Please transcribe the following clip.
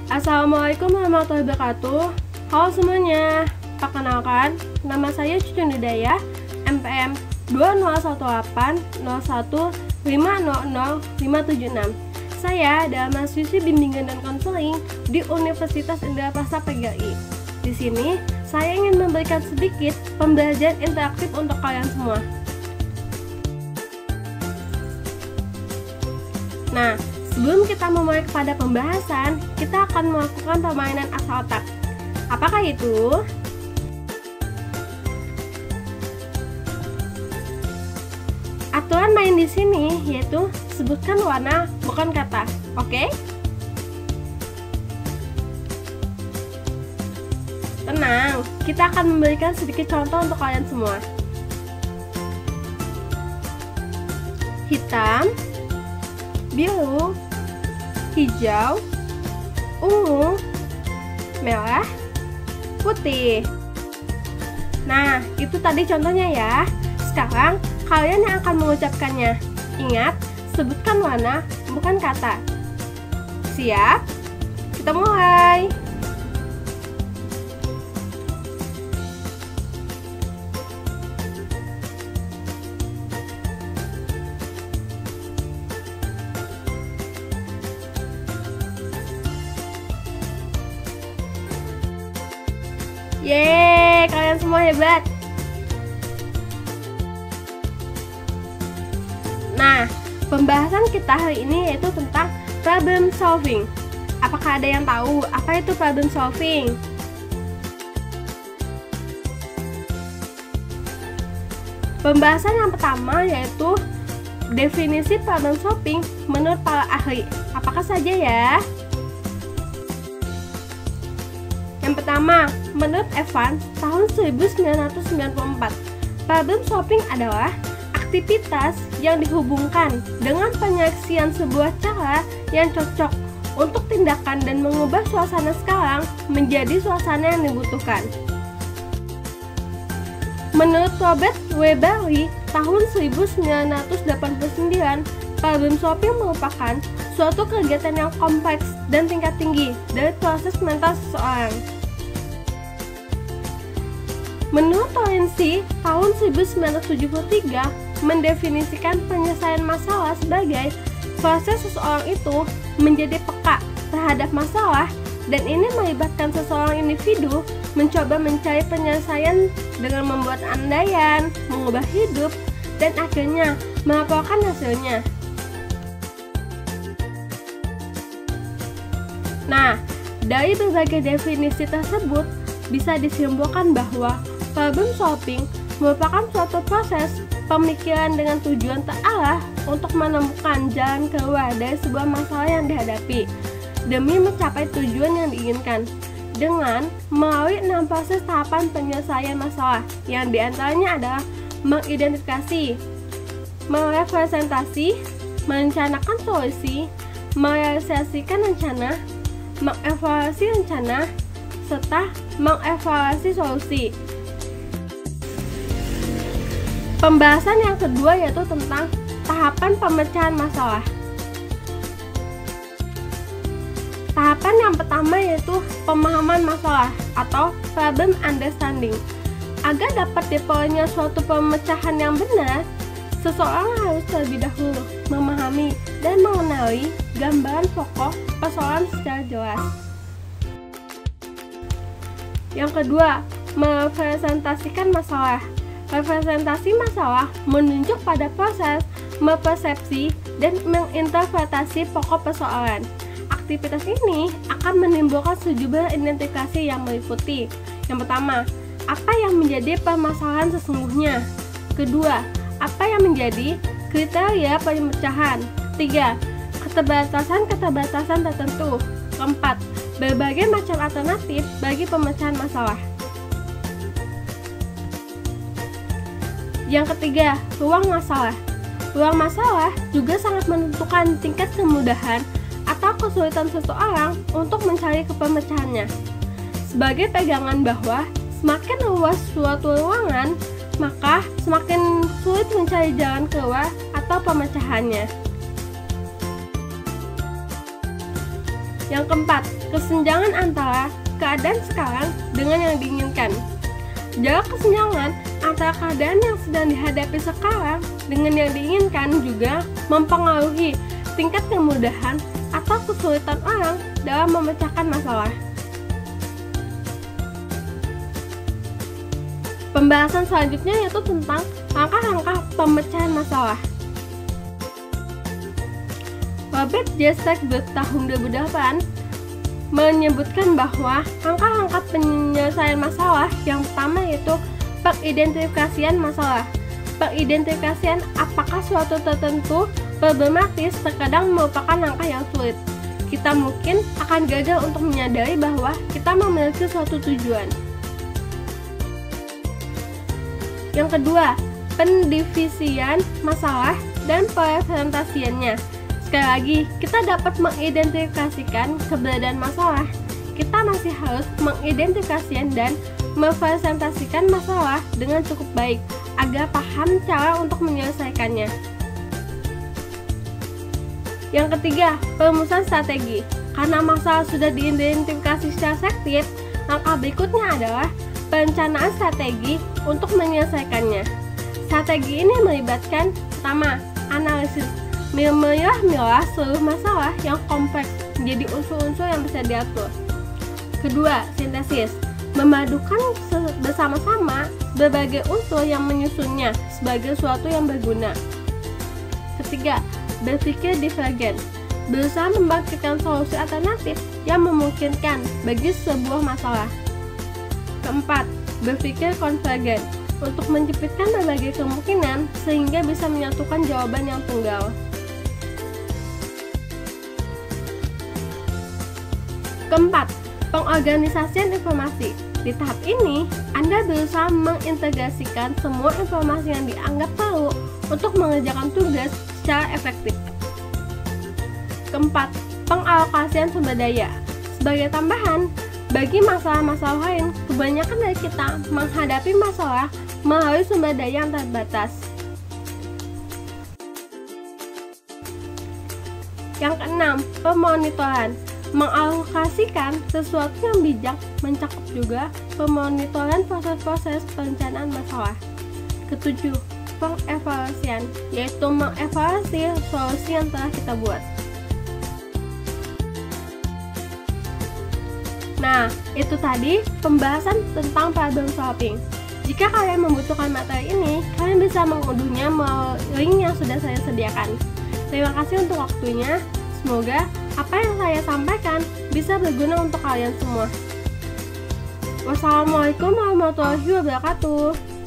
Assalamualaikum warahmatullahi wabarakatuh. Halo semuanya, perkenalkan, nama saya Cucu Nidaya, MPM 2018015000576. Saya adalah mahasiswi bimbingan dan konseling di Universitas Indraprasta PGRI. Di sini, saya ingin memberikan sedikit pembelajaran interaktif untuk kalian semua. Nah, sebelum kita memulai kepada pembahasan, kita akan melakukan permainan asal otak. Apakah itu? Aturan main di sini yaitu sebutkan warna, bukan kata. Oke? Tenang, kita akan memberikan sedikit contoh untuk kalian semua. Hitam, biru, hijau, ungu, merah, putih. Nah, itu tadi contohnya ya. Sekarang kalian yang akan mengucapkannya. Ingat, sebutkan warna, bukan kata. Siap? Kita mulai. Yeay, kalian semua hebat. Nah, pembahasan kita hari ini yaitu tentang problem solving. Apakah ada yang tahu apa itu problem solving? Pembahasan yang pertama yaitu definisi problem solving menurut para ahli. Apakah saja ya? Yang pertama, menurut Evans tahun 1994, problem solving adalah aktivitas yang dihubungkan dengan penyaksian sebuah cara yang cocok untuk tindakan dan mengubah suasana sekarang menjadi suasana yang dibutuhkan. Menurut Robert W. Barry tahun 1989, problem solving merupakan suatu kegiatan yang kompleks dan tingkat tinggi dari proses mental seseorang. Menurut Lorenzi tahun 1973 mendefinisikan penyelesaian masalah sebagai proses seseorang itu menjadi peka terhadap masalah, dan ini melibatkan seseorang individu mencoba mencari penyelesaian dengan membuat andaian, mengubah hidup, dan akhirnya melaporkan hasilnya. Nah, dari berbagai definisi tersebut bisa disimpulkan bahwa problem solving merupakan suatu proses pemikiran dengan tujuan terarah untuk menemukan jalan keluar dari sebuah masalah yang dihadapi demi mencapai tujuan yang diinginkan dengan melalui 6 proses tahapan penyelesaian masalah, yang diantaranya adalah mengidentifikasi, merepresentasi, merencanakan solusi, merealisasikan rencana, mengevaluasi rencana, serta mengevaluasi solusi. Pembahasan yang kedua yaitu tentang tahapan pemecahan masalah. Tahapan yang pertama yaitu pemahaman masalah atau problem understanding. Agar dapat diperolehnya suatu pemecahan yang benar, seseorang harus terlebih dahulu memahami dan mengenali gambaran pokok persoalan secara jelas. Yang kedua, merepresentasikan masalah. Representasi masalah menunjuk pada proses mempersepsi dan menginterpretasi pokok persoalan. Aktivitas ini akan menimbulkan sejumlah identifikasi yang meliputi. Yang pertama, apa yang menjadi permasalahan sesungguhnya? Kedua, apa yang menjadi kriteria pemecahan? Tiga, keterbatasan tertentu. Keempat, berbagai macam alternatif bagi pemecahan masalah. Yang ketiga, ruang masalah. Ruang masalah juga sangat menentukan tingkat kemudahan atau kesulitan seseorang untuk mencari pemecahannya. Sebagai pegangan bahwa semakin luas suatu ruangan, maka semakin sulit mencari jalan keluar atau pemecahannya. Yang keempat, kesenjangan antara keadaan sekarang dengan yang diinginkan. Jarak kesenjangan antara keadaan yang sedang dihadapi sekarang dengan yang diinginkan juga mempengaruhi tingkat kemudahan atau kesulitan orang dalam memecahkan masalah. Pembahasan selanjutnya yaitu tentang langkah-langkah pemecahan masalah. Robert J. Sternberg tahun 2008 menyebutkan bahwa langkah-langkah penyelesaian masalah yang pertama yaitu pengidentifikasian masalah. Pengidentifikasian apakah suatu tertentu problematis terkadang merupakan langkah yang sulit. Kita mungkin akan gagal untuk menyadari bahwa kita memiliki suatu tujuan. Yang kedua, pendivisian masalah dan presentasiannya. Sekali lagi, kita dapat mengidentifikasikan keberadaan masalah. Kita masih harus mengidentifikasikan dan mempresentasikan masalah dengan cukup baik agar paham cara untuk menyelesaikannya. Yang ketiga, perumusan strategi. Karena masalah sudah diidentifikasi secara selektif, langkah berikutnya adalah perencanaan strategi untuk menyelesaikannya. Strategi ini melibatkan pertama, analisis, memilah-milah seluruh masalah yang kompleks menjadi unsur-unsur yang bisa diatur. Kedua, sintesis, memadukan bersama-sama berbagai unsur yang menyusunnya sebagai sesuatu yang berguna. Ketiga, berpikir divergen, berusaha membangkitkan solusi alternatif yang memungkinkan bagi sebuah masalah. Keempat, berpikir konvergen, untuk menyempitkan berbagai kemungkinan sehingga bisa menyatukan jawaban yang tunggal. Keempat, pengorganisasian informasi. Di tahap ini, Anda berusaha mengintegrasikan semua informasi yang dianggap perlu untuk mengerjakan tugas secara efektif. Keempat, pengalokasian sumber daya. Sebagai tambahan, bagi masalah-masalah lain, kebanyakan dari kita menghadapi masalah melalui sumber daya yang terbatas. Yang keenam, pemonitoran. Mengalokasikan sesuatu yang bijak mencakup juga pemonitoran proses-proses perencanaan masalah. Ketujuh, pengevaluasian, yaitu mengevaluasi solusi yang telah kita buat. Nah, itu tadi pembahasan tentang problem solving. Jika kalian membutuhkan materi ini, kalian bisa mengunduhnya melalui link yang sudah saya sediakan. Terima kasih untuk waktunya. Semoga apa yang saya sampaikan bisa berguna untuk kalian semua. Wassalamualaikum warahmatullahi wabarakatuh.